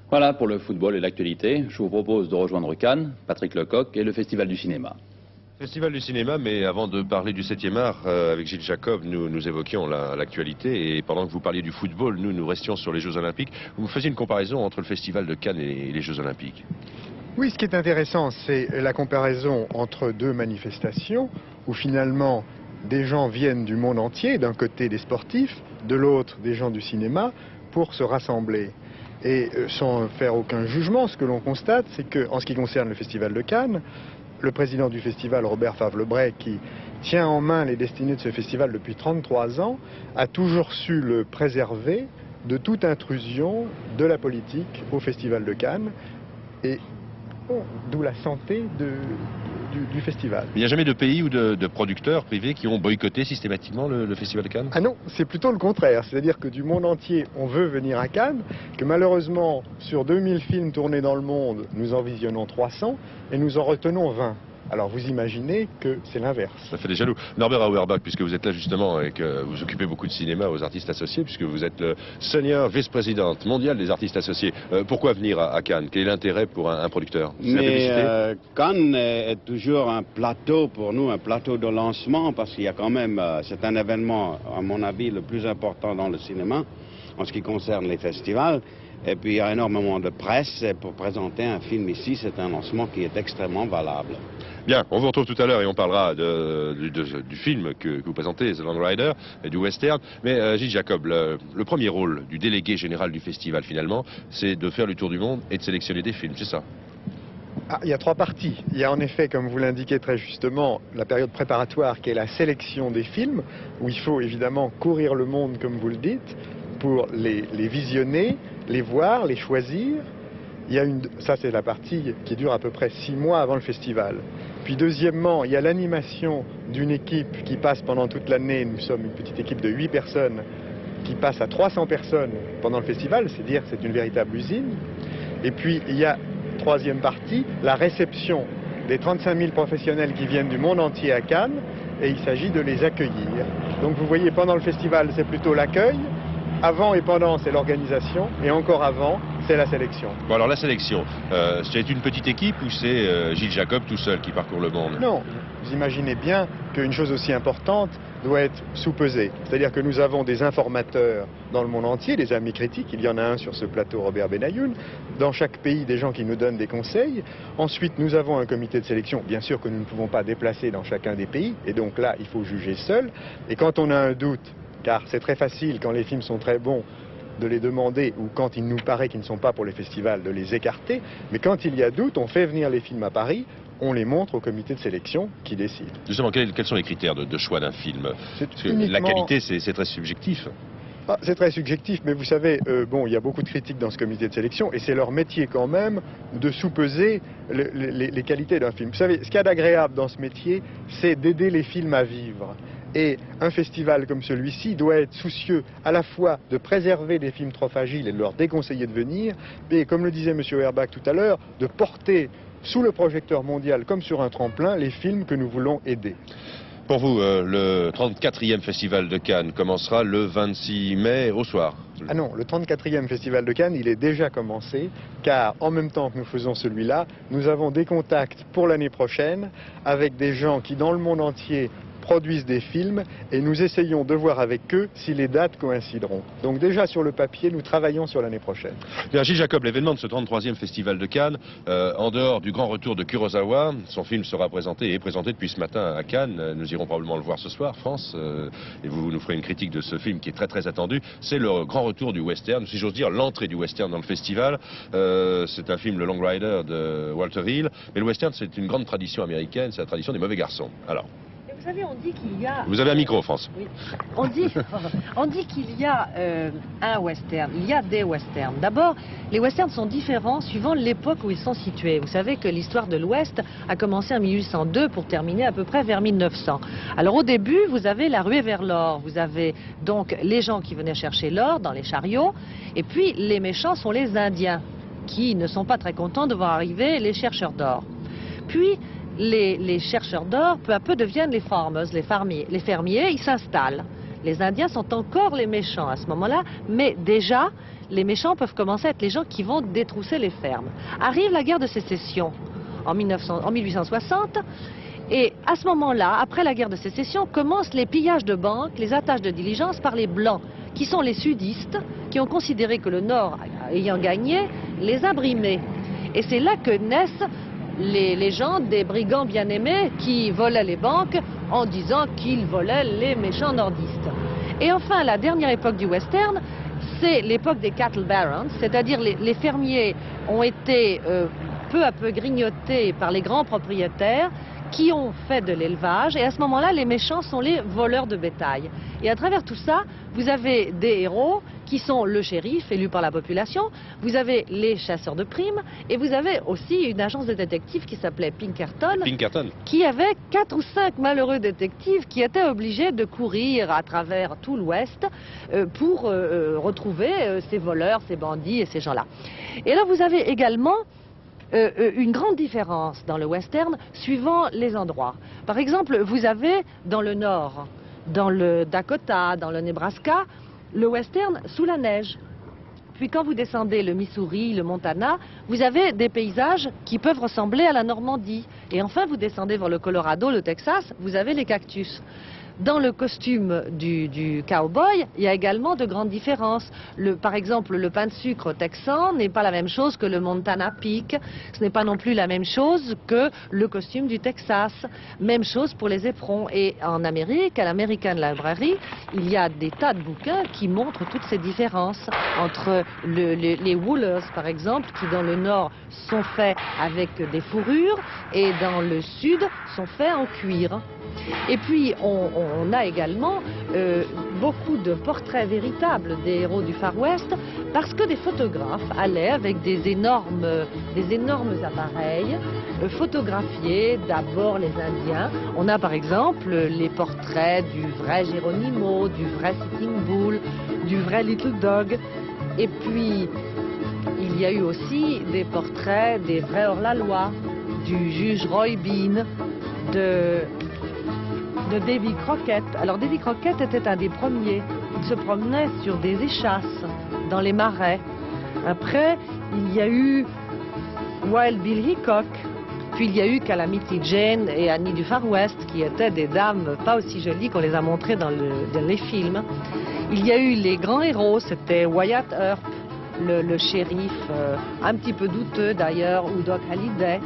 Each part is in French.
Voilà pour le football et l'actualité. Je vous propose de rejoindre Cannes, Patrick Lecoq et le Festival du cinéma. Festival du cinéma, mais avant de parler du 7e art, avec Gilles Jacob, nous évoquions l'actualité, et pendant que vous parliez du football, nous restions sur les Jeux Olympiques. Vous faisiez une comparaison entre le Festival de Cannes et les Jeux Olympiques. Oui, ce qui est intéressant, c'est la comparaison entre deux manifestations, où finalement des gens viennent du monde entier, d'un côté des sportifs, de l'autre des gens du cinéma, pour se rassembler. Et sans faire aucun jugement, ce que l'on constate, c'est qu'en ce qui concerne le Festival de Cannes, le président du festival, Robert Favre-Lebray, qui tient en main les destinées de ce festival depuis 33 ans, a toujours su le préserver de toute intrusion de la politique au Festival de Cannes, et d'où la santé du festival. Il n'y a jamais de pays ou de producteurs privés qui ont boycotté systématiquement le Festival de Cannes? Ah non, c'est plutôt le contraire. C'est-à-dire que du monde entier, on veut venir à Cannes, que malheureusement, sur 2000 films tournés dans le monde, nous en visionnons 300 et nous en retenons 20. Alors vous imaginez que c'est l'inverse. Ça fait des jaloux. Norbert Auerbach, puisque vous êtes là justement et que vous occupez beaucoup de cinéma aux artistes associés, puisque vous êtes le senior vice-présidente mondiale des artistes associés, pourquoi venir à Cannes? Quel est l'intérêt pour un producteur? Cannes est toujours un plateau pour nous, un plateau de lancement, parce qu'il y a quand même, c'est un événement, à mon avis, le plus important dans le cinéma, en ce qui concerne les festivals. Et puis il y a énormément de presse, et pour présenter un film ici, c'est un lancement qui est extrêmement valable. Bien, on vous retrouve tout à l'heure et on parlera du film que vous présentez, The Long Rider, et du western. Mais Gilles Jacob, le premier rôle du délégué général du festival finalement, c'est de faire le tour du monde et de sélectionner des films, c'est ça? Il y a trois parties. Il y a en effet, comme vous l'indiquez très justement, la période préparatoire qui est la sélection des films, où il faut évidemment courir le monde, comme vous le dites, pour les visionner, les voir, les choisir. Ça c'est la partie qui dure à peu près 6 mois avant le festival. Puis deuxièmement, il y a l'animation d'une équipe qui passe pendant toute l'année. Nous sommes une petite équipe de 8 personnes qui passe à 300 personnes pendant le festival, c'est dire que c'est une véritable usine. Et puis il y a, troisième partie, la réception des 35 000 professionnels qui viennent du monde entier à Cannes, et il s'agit de les accueillir. Donc vous voyez, pendant le festival, c'est plutôt l'accueil. Avant et pendant, c'est l'organisation, et encore avant, c'est la sélection. Bon, alors la sélection, c'est une petite équipe ou c'est Gilles Jacob tout seul qui parcourt le monde? Non, vous imaginez bien qu'une chose aussi importante doit être sous-pesée. C'est-à-dire que nous avons des informateurs dans le monde entier, des amis critiques, il y en a un sur ce plateau, Robert Benayoun, dans chaque pays des gens qui nous donnent des conseils. Ensuite, nous avons un comité de sélection, bien sûr que nous ne pouvons pas déplacer dans chacun des pays, et donc là, il faut juger seul. Et quand on a un doute, car c'est très facile, quand les films sont très bons, de les demander, ou quand il nous paraît qu'ils ne sont pas pour les festivals, de les écarter. Mais quand il y a doute, on fait venir les films à Paris, on les montre au comité de sélection qui décide. Justement, quels sont les critères de choix d'un film? La qualité, c'est très subjectif. C'est très subjectif, mais vous savez, il y a beaucoup de critiques dans ce comité de sélection, et c'est leur métier quand même de sous-peser les qualités d'un film. Vous savez, ce qu'il y a d'agréable dans ce métier, c'est d'aider les films à vivre. Et un festival comme celui-ci doit être soucieux à la fois de préserver des films trop fragiles et de leur déconseiller de venir, mais comme le disait M. Auerbach tout à l'heure, de porter sous le projecteur mondial comme sur un tremplin les films que nous voulons aider. Pour vous, le 34e Festival de Cannes commencera le 26 mai au soir? Ah non, le 34e Festival de Cannes, il est déjà commencé, car en même temps que nous faisons celui-là, nous avons des contacts pour l'année prochaine avec des gens qui, dans le monde entier, produisent des films, et nous essayons de voir avec eux si les dates coïncideront. Donc déjà sur le papier, nous travaillons sur l'année prochaine. Bien, Gilles Jacob, l'événement de ce 33e Festival de Cannes, en dehors du grand retour de Kurosawa, son film sera présenté et est présenté depuis ce matin à Cannes. Nous irons probablement le voir ce soir, France, et vous nous ferez une critique de ce film qui est très très attendu. C'est le grand retour du western, si j'ose dire l'entrée du western dans le festival. C'est un film, Le Long Rider de Walter Hill, mais le western c'est une grande tradition américaine, c'est la tradition des mauvais garçons. Alors, vous savez, on dit qu'il y a... vous avez un micro, France. Oui. On dit qu'il y a un western, il y a des westerns. D'abord, les westerns sont différents suivant l'époque où ils sont situés. Vous savez que l'histoire de l'Ouest a commencé en 1802 pour terminer à peu près vers 1900. Alors au début, vous avez la ruée vers l'or. Vous avez donc les gens qui venaient chercher l'or dans les chariots. Et puis les méchants sont les Indiens qui ne sont pas très contents de voir arriver les chercheurs d'or. Puis les chercheurs d'or, peu à peu, deviennent les farmers, les fermiers, ils s'installent. Les Indiens sont encore les méchants à ce moment-là, mais déjà, les méchants peuvent commencer à être les gens qui vont détrousser les fermes. Arrive la guerre de sécession en 1860, et à ce moment-là, après la guerre de sécession, commencent les pillages de banques, les attaches de diligence par les Blancs, qui sont les sudistes, qui ont considéré que le Nord, ayant gagné, les a brimés. Et c'est là que naissent les légendes des brigands bien-aimés qui volaient les banques en disant qu'ils volaient les méchants nordistes. Et enfin, la dernière époque du western, c'est l'époque des cattle barons, c'est-à-dire les fermiers ont été peu à peu grignotés par les grands propriétaires qui ont fait de l'élevage, et à ce moment-là, les méchants sont les voleurs de bétail. Et à travers tout ça, vous avez des héros qui sont le shérif, élu par la population, vous avez les chasseurs de primes, et vous avez aussi une agence de détectives qui s'appelait Pinkerton, qui avait 4 ou 5 malheureux détectives qui étaient obligés de courir à travers tout l'Ouest pour retrouver ces voleurs, ces bandits et ces gens-là. Et là, vous avez également une grande différence dans le western suivant les endroits. Par exemple, vous avez dans le nord, dans le Dakota, dans le Nebraska, le western sous la neige. Puis quand vous descendez le Missouri, le Montana, vous avez des paysages qui peuvent ressembler à la Normandie. Et enfin, vous descendez vers le Colorado, le Texas, vous avez les cactus. Dans le costume du cowboy, il y a également de grandes différences. Par exemple, le pain de sucre texan n'est pas la même chose que le Montana Peak. Ce n'est pas non plus la même chose que le costume du Texas. Même chose pour les éperons. Et en Amérique, à l'American Library, il y a des tas de bouquins qui montrent toutes ces différences entre les woolers, par exemple, qui dans le nord sont faits avec des fourrures et dans le sud sont faits en cuir. Et puis, on a également beaucoup de portraits véritables des héros du Far West, parce que des photographes allaient avec des énormes appareils photographier d'abord les Indiens. On a par exemple les portraits du vrai Geronimo, du vrai Sitting Bull, du vrai Little Dog. Et puis, il y a eu aussi des portraits des vrais hors-la-loi, du juge Roy Bean, de Davy Crockett. Alors Davy Crockett était un des premiers. Il se promenait sur des échasses dans les marais. Après, il y a eu Wild Bill Hickok. Puis il y a eu Calamity Jane et Annie du Far West, qui étaient des dames pas aussi jolies qu'on les a montrées dans les films. Il y a eu les grands héros, c'était Wyatt Earp, le shérif, un petit peu douteux d'ailleurs, ou Doc Halliday.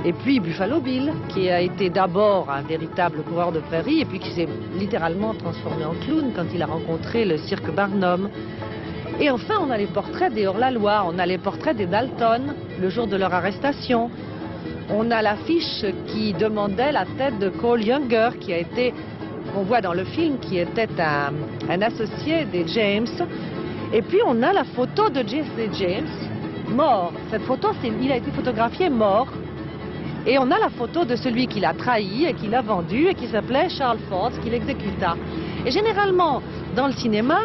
Et puis Buffalo Bill, qui a été d'abord un véritable coureur de prairie, et puis qui s'est littéralement transformé en clown quand il a rencontré le cirque Barnum. Et enfin, on a les portraits des hors-la-loi, on a les portraits des Dalton, le jour de leur arrestation. On a l'affiche qui demandait la tête de Cole Younger, qui a été, on voit dans le film, qui était un associé des James. Et puis on a la photo de Jesse James, mort. Cette photo, il a été photographié mort. Et on a la photo de celui qui l'a trahi et qui l'a vendu et qui s'appelait Charles Ford, qui l'exécuta. Et généralement, dans le cinéma,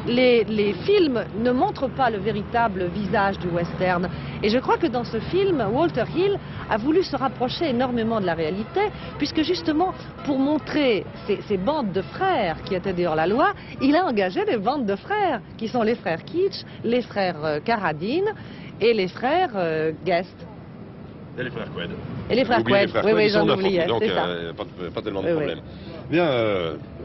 les films ne montrent pas le véritable visage du western. Et je crois que dans ce film, Walter Hill a voulu se rapprocher énormément de la réalité, puisque justement, pour montrer ces bandes de frères qui étaient des hors-la-loi, il a engagé des bandes de frères, qui sont les frères Keach, les frères Carradine et les frères Guest. Et les frères Quaid. Et les frères Quaid, oui, j'en oubliais, donc c'est ça. Pas tellement de problème. Bien,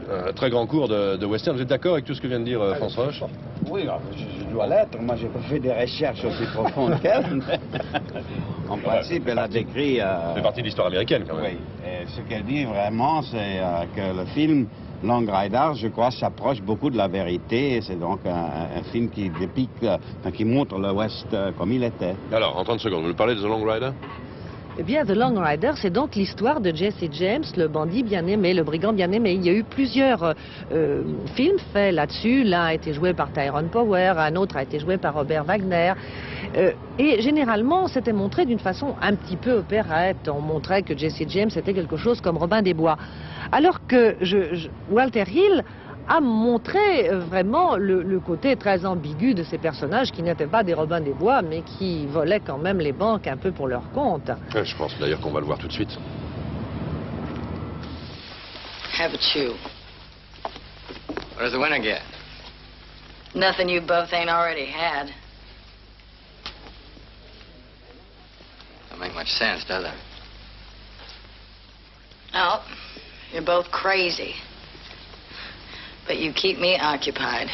un très grand cours de western. Vous êtes d'accord avec tout ce que vient de dire François Roche? Oui, je dois l'être. Moi, j'ai pas fait des recherches aussi profondes qu'elle. En principe, elle a décrit... Ça fait partie de l'histoire américaine, quand même. Oui, et ce qu'elle dit vraiment, c'est que le film Long Rider, je crois, s'approche beaucoup de la vérité. C'est donc un film qui qui montre le West comme il était. Alors, en 30 secondes, vous nous parlez de The Long Rider? Eh bien, The Long Rider, c'est donc l'histoire de Jesse James, le bandit bien-aimé, le brigand bien-aimé. Il y a eu plusieurs films faits là-dessus. L'un a été joué par Tyrone Power, un autre a été joué par Robert Wagner. Et généralement, c'était montré d'une façon un petit peu opérette. On montrait que Jesse James était quelque chose comme Robin des Bois. Alors que Walter Hill a montré vraiment le côté très ambigu de ces personnages qui n'étaient pas des Robins des Bois, mais qui volaient quand même les banques un peu pour leur compte. Je pense d'ailleurs qu'on va le voir tout de suite. Have a chew. What does the winner get? Nothing you both ain't already had. Don't make much sense, does it? Oh, you're both crazy. But you keep me occupied.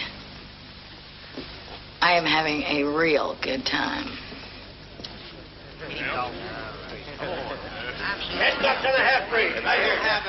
I am having a real good time. Heads up to the half-breed. Right here.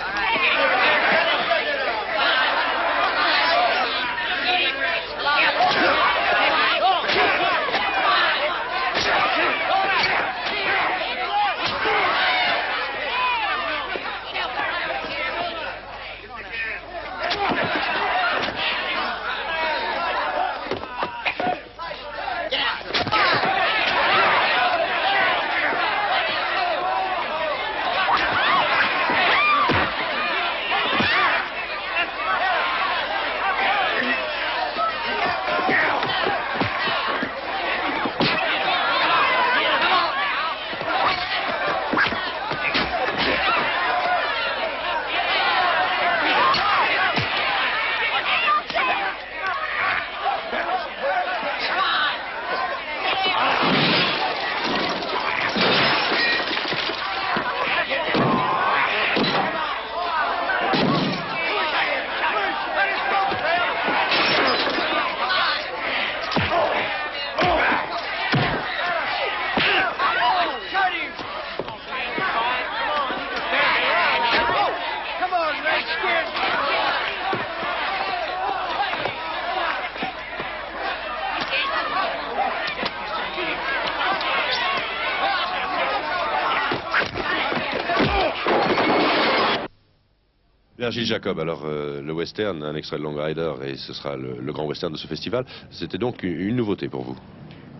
Bien, Gilles Jacob, alors le western, un extrait de Long Rider, et ce sera le grand western de ce festival, c'était donc une nouveauté pour vous?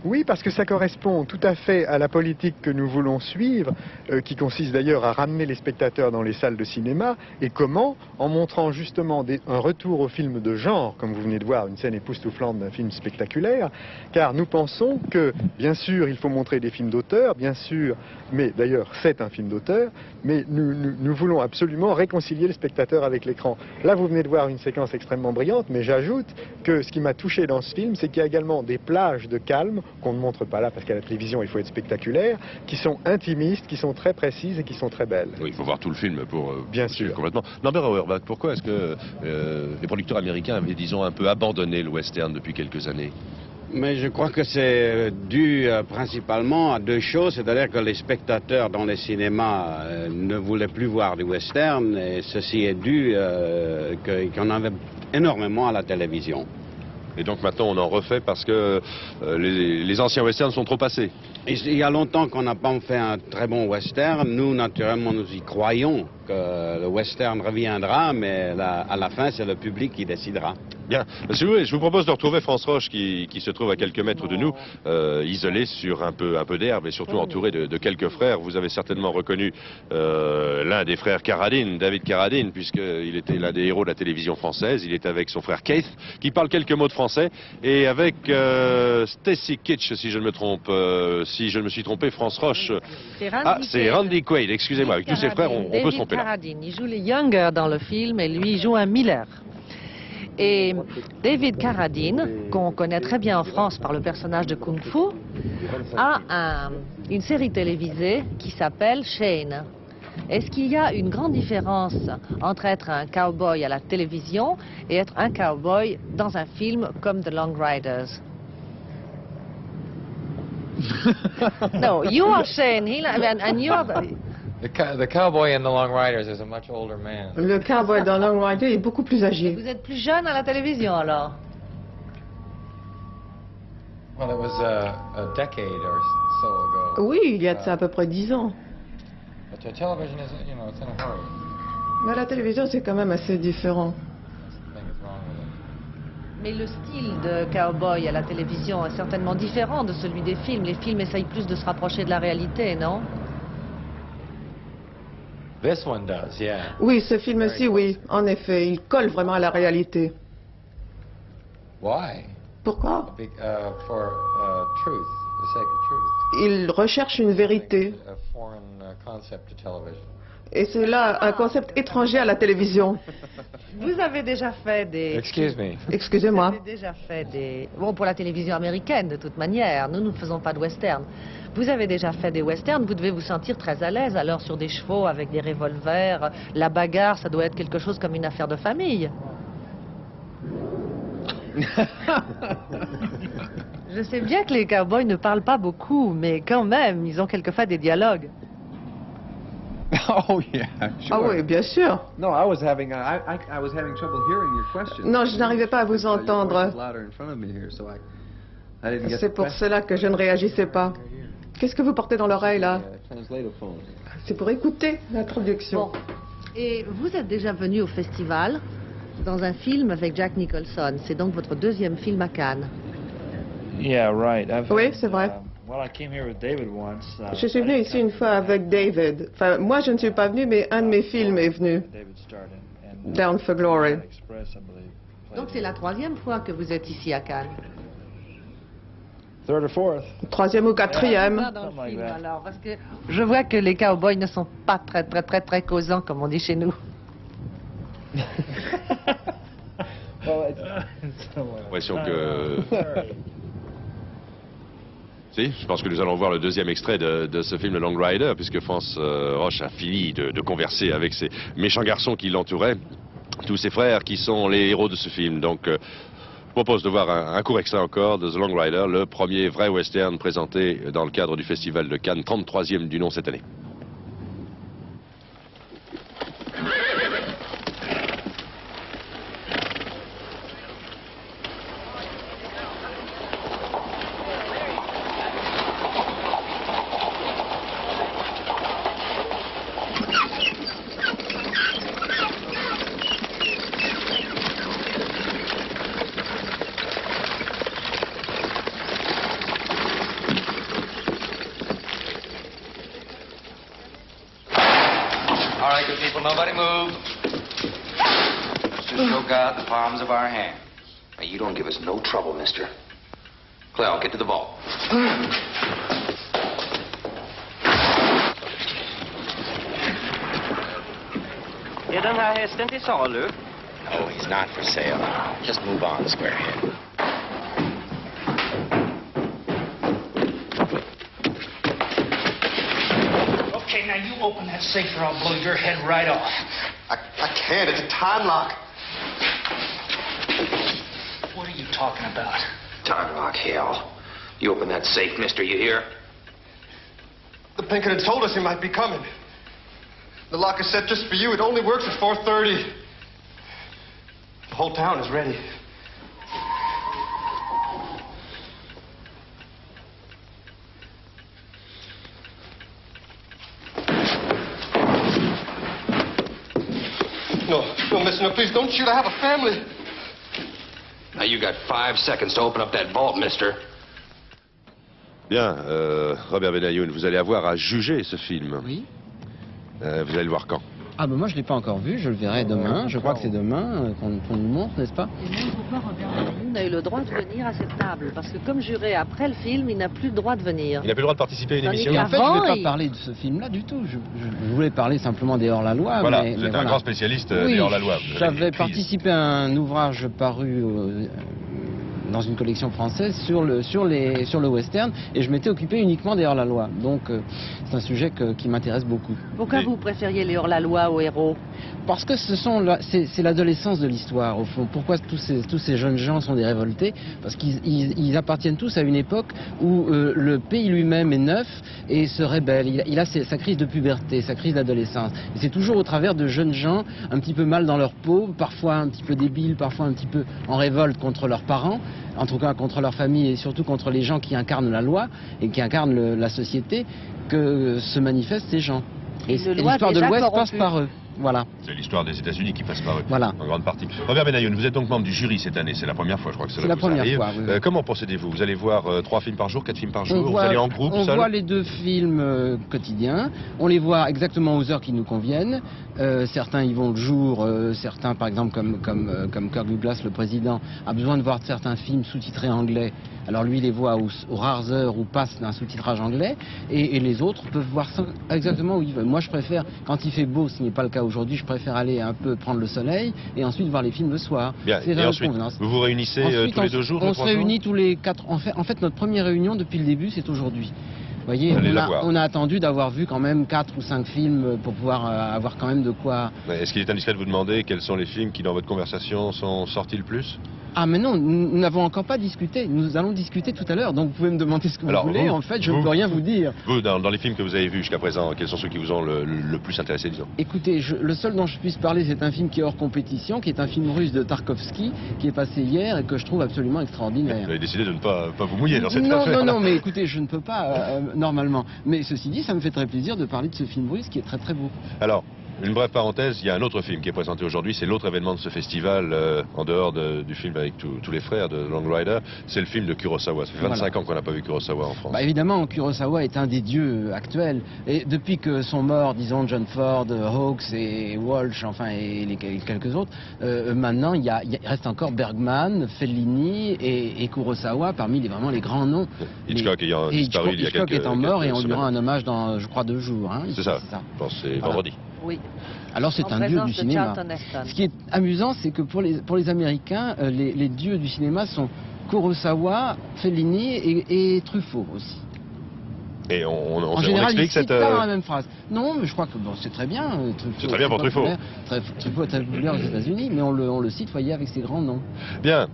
Oui, parce que ça correspond tout à fait à la politique que nous voulons suivre, qui consiste d'ailleurs à ramener les spectateurs dans les salles de cinéma. Et comment? En montrant justement un retour au film de genre, comme vous venez de voir, une scène époustouflante d'un film spectaculaire, car nous pensons que, bien sûr, il faut montrer des films d'auteur, bien sûr, mais d'ailleurs, c'est un film d'auteur, mais nous voulons absolument réconcilier le spectateur avec l'écran. Là, vous venez de voir une séquence extrêmement brillante, mais j'ajoute que ce qui m'a touché dans ce film, c'est qu'il y a également des plages de calme, qu'on ne montre pas là parce qu'à la télévision il faut être spectaculaire, qui sont intimistes, qui sont très précises et qui sont très belles. Oui, il faut voir tout le film pour bien sûr complètement. Norbert Auerbach, pourquoi est-ce que les producteurs américains avaient, disons, un peu abandonné le western depuis quelques années? Mais je crois que c'est dû principalement à deux choses, c'est-à-dire que les spectateurs dans les cinémas ne voulaient plus voir du western, et ceci est dû qu'il y en avait énormément à la télévision. Et donc maintenant on en refait parce que les anciens westerns sont trop passés. Il y a longtemps qu'on n'a pas fait un très bon western. Nous, naturellement, nous y croyons que le western reviendra, mais à la fin, c'est le public qui décidera. Bien. Monsieur Louet, je vous propose de retrouver France Roche qui se trouve à quelques mètres de nous, isolé sur un peu d'herbe et surtout entouré de quelques frères. Vous avez certainement reconnu l'un des frères Carradine, David Carradine, puisqu'il était l'un des héros de la télévision française. Il est avec son frère Keith, qui parle quelques mots de français, et avec Stacy Kitsch, si je ne me trompe, si je ne me suis trompé, France Roche. C'est Randy Quaid, excusez-moi, avec tous ses frères, on peut se tromper là. Carradine, il joue les Younger dans le film et lui il joue un Miller. Et David Carradine, qu'on connaît très bien en France par le personnage de Kung Fu, a une série télévisée qui s'appelle Shane. Est-ce qu'il y a une grande différence entre être un cowboy à la télévision et être un cowboy dans un film comme The Long Riders? No, you are Shane, and you are... The cowboy in The Long Riders is a much older man. Le cowboy dans Long Rider est beaucoup plus âgé. Vous êtes plus jeune à la télévision alors? Well, it was a decade or so ago. Oui, il y a de ça à peu près 10 ans. But the television is, you know, it's in a hurry. Mais la télévision, c'est quand même assez différent. Something is wrong with it. Mais le style de cowboy à la télévision est certainement différent de celui des films. Les films essayent plus de se rapprocher de la réalité, non? This one does, yeah. Oui, ce film-ci, oui. En effet, il colle vraiment à la réalité. Why? Pourquoi? For truth, the sake of truth. Il recherche une vérité. A foreign concept to television. Et c'est là un concept étranger à la télévision. Vous avez déjà fait des... Excuse me. Excusez-moi. Vous avez déjà fait des... Bon, pour la télévision américaine, de toute manière. Nous ne faisons pas de western. Vous avez déjà fait des westerns, vous devez vous sentir très à l'aise. Alors, sur des chevaux, avec des revolvers, la bagarre, ça doit être quelque chose comme une affaire de famille. Je sais bien que les cowboys ne parlent pas beaucoup, mais quand même, ils ont quelquefois des dialogues. Oh yeah, sure. Ah oui, bien sûr. No, I was having trouble hearing your question. Non, je n'arrivais pas à vous Your voice entendre. is louder in front of me here, so I didn't get C'est the pour question. cela que je ne réagissais pas. Qu'est-ce que vous portez dans l'oreille, là? Translatophones. C'est pour écouter l'introduction. Bon. Et vous êtes déjà venu au festival dans un film avec Jack Nicholson. C'est donc votre deuxième film à Cannes. Yeah, right. Oui, c'est vrai. Well, I came here with David once. Je suis venu ici une fois avec David. Enfin, moi, je ne suis pas venu, mais un de mes films est venu. David started, and Down for Glory. Express, I believe. Donc c'est la troisième fois que vous êtes ici à Cannes. Third or fourth. Troisième ou quatrième. Là, dans le film, alors, parce que je vois que les cowboys ne sont pas très causants, comme on dit chez nous. L'impression que... Si, je pense que nous allons voir le deuxième extrait de ce film, le Long Rider, puisque France Roche a fini de converser avec ces méchants garçons qui l'entouraient, tous ses frères qui sont les héros de ce film. Donc, je propose de voir un court extrait encore de The Long Rider, le premier vrai western présenté dans le cadre du Festival de Cannes, 33e du nom cette année. All right, good people, nobody move. Let's just show God the palms of our hands. Now, you don't give us no trouble, mister. Clell, get to the vault. Är den här hästen till salu? No, he's not for sale. Just move on, squarehead. Okay, now you open that safe or I'll blow your head right off. I can't. It's a time lock. What are you talking about? Time lock, hell. You open that safe, mister, you hear? The Pinkerton told us he might be coming. The lock is set just for you. It only works at 4:30. The whole town is ready. No, mister, no, please don't shoot. I have a family. Now, you got 5 seconds to open up that vault, mister. Bien, Robert Benayoun, vous allez avoir à juger ce film. Oui. Vous allez le voir quand? Ah ben moi je ne l'ai pas encore vu, je le verrai demain, je crois que c'est demain qu'on nous montre, n'est-ce pas? Et même pourquoi Robert Benayoun a eu le droit de venir à cette table. Parce que comme juré après le film, il n'a plus le droit de venir. Il n'a plus le droit de participer à une émission. Et en fait, je ne vais pas parler de ce film-là du tout. Je voulais parler simplement des hors-la-loi. Voilà, mais vous êtes un voilà. grand spécialiste Oui, des hors-la-loi. J'avais participé à un ouvrage paru dans une collection française sur le western et je m'étais occupé uniquement des hors-la-loi. Donc c'est un sujet qui m'intéresse beaucoup. Pourquoi vous préfériez les hors-la-loi aux héros? Parce que c'est l'adolescence de l'histoire, au fond. Pourquoi tous ces jeunes gens sont des révoltés? Parce qu'ils appartiennent tous à une époque où le pays lui-même est neuf et se rebelle. Il a sa crise de puberté, sa crise d'adolescence. Et c'est toujours au travers de jeunes gens un petit peu mal dans leur peau, parfois un petit peu débiles, parfois un petit peu en révolte contre leurs parents, en tout cas contre leur famille et surtout contre les gens qui incarnent la loi et qui incarnent la société, que se manifestent ces gens. Et l'histoire de l'Ouest passe par eux. Voilà. C'est l'histoire des États-Unis qui passe par eux, voilà, en grande partie. Robert Benayoun, vous êtes donc membre du jury cette année, c'est la première fois, je crois que c'est la première fois. Oui, oui. Comment procédez-vous? Vous allez voir 3 films par jour, 4 films par jour? Vous allez en groupe, seul? On voit les 2 films quotidiens, on les voit exactement aux heures qui nous conviennent. Certains y vont le jour, certains par exemple comme Kirk Douglas, le président, a besoin de voir certains films sous-titrés anglais. Alors lui, il les voit aux rares heures où passe un sous-titrage anglais, et les autres peuvent voir ça exactement où ils veulent. Moi, je préfère, quand il fait beau, ce n'est pas le cas Aujourd'hui, je préfère aller un peu prendre le soleil et ensuite voir les films le soir. Bien. Et ensuite, vous vous réunissez tous les 2 jours, on se réunit tous les 4. En fait, notre première réunion depuis le début, c'est aujourd'hui. Vous voyez, on a attendu d'avoir vu quand même 4 ou 5 films pour pouvoir avoir quand même de quoi... Est-ce qu'il est indiscret de vous demander quels sont les films qui, dans votre conversation, sont sortis le plus? Ah mais non, nous n'avons encore pas discuté. Nous allons discuter tout à l'heure, donc vous pouvez me demander ce que vous voulez. En fait, je ne peux rien vous dire. Vous, dans les films que vous avez vus jusqu'à présent, quels sont ceux qui vous ont le plus intéressé, disons? Écoutez, le seul dont je puisse parler, c'est un film qui est hors compétition, qui est un film russe de Tarkovsky, qui est passé hier et que je trouve absolument extraordinaire. Vous avez décidé de ne pas vous mouiller dans cette affaire. Non, mais écoutez, je ne peux pas, normalement. Mais ceci dit, ça me fait très plaisir de parler de ce film russe qui est très très beau. Alors, une brève parenthèse, il y a un autre film qui est présenté aujourd'hui, c'est l'autre événement de ce festival, en dehors du film avec tous les frères de Long Rider, c'est le film de Kurosawa. Ça fait 25 ans qu'on n'a pas vu Kurosawa en France. Évidemment, Kurosawa est un des dieux actuels. Et depuis que sont morts, disons, John Ford, Hawks et Walsh, enfin, et quelques autres, maintenant, il reste encore Bergman, Fellini et Kurosawa parmi vraiment les grands noms. Hitchcock ayant disparu il y a quelques Hitchcock étant mort et on lui rend un hommage dans, je crois, 2 jours. Hein, c'est ça, je pense que c'est vendredi. Oui. Alors c'est un dieu du cinéma. Ce qui est amusant, c'est que pour les Américains, les dieux du cinéma sont Kurosawa, Fellini et Truffaut aussi. Et en général, explique cette... pas dans la même phrase. Non, mais je crois que c'est très bien. C'est très bien pour Truffaut. Truffaut est très populaire aux États-Unis, mais on le cite, voyez, avec ses grands noms. Bien.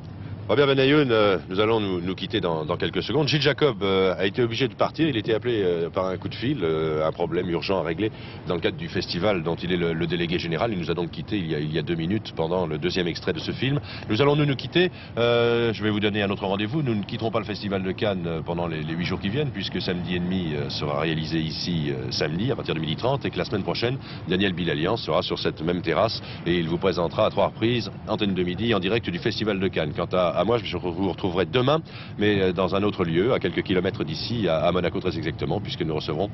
Robert Benayoun, nous allons nous quitter dans quelques secondes. Gilles Jacob a été obligé de partir. Il était appelé par un coup de fil, un problème urgent à régler dans le cadre du festival dont il est le délégué général. Il nous a donc quitté il y a 2 minutes pendant le 2e extrait de ce film. Nous allons nous quitter. Je vais vous donner un autre rendez-vous. Nous ne quitterons pas le festival de Cannes pendant les 8 jours qui viennent, puisque Samedi et demi sera réalisé ici samedi à partir de 12h30 et que la semaine prochaine, Daniel Bilalian sera sur cette même terrasse et il vous présentera à 3 reprises Antenne de midi en direct du festival de Cannes. Quant à moi, je vous retrouverai demain, mais dans un autre lieu, à quelques kilomètres d'ici, à Monaco très exactement, puisque nous recevrons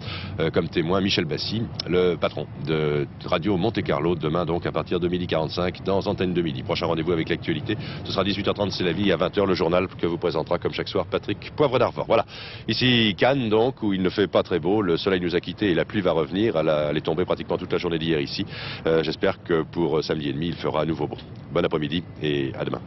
comme témoin Michel Bassi, le patron de Radio Monte Carlo, demain donc à partir de 12h45 dans Antenne de midi. Prochain rendez-vous avec l'actualité, ce sera 18h30, c'est la vie, à 20h le journal que vous présentera comme chaque soir Patrick Poivre d'Arvor. Voilà, ici Cannes donc, où il ne fait pas très beau, le soleil nous a quittés et la pluie va revenir, elle est tombée pratiquement toute la journée d'hier ici. J'espère que pour samedi et demi, il fera à nouveau beau. Bon après-midi et à demain.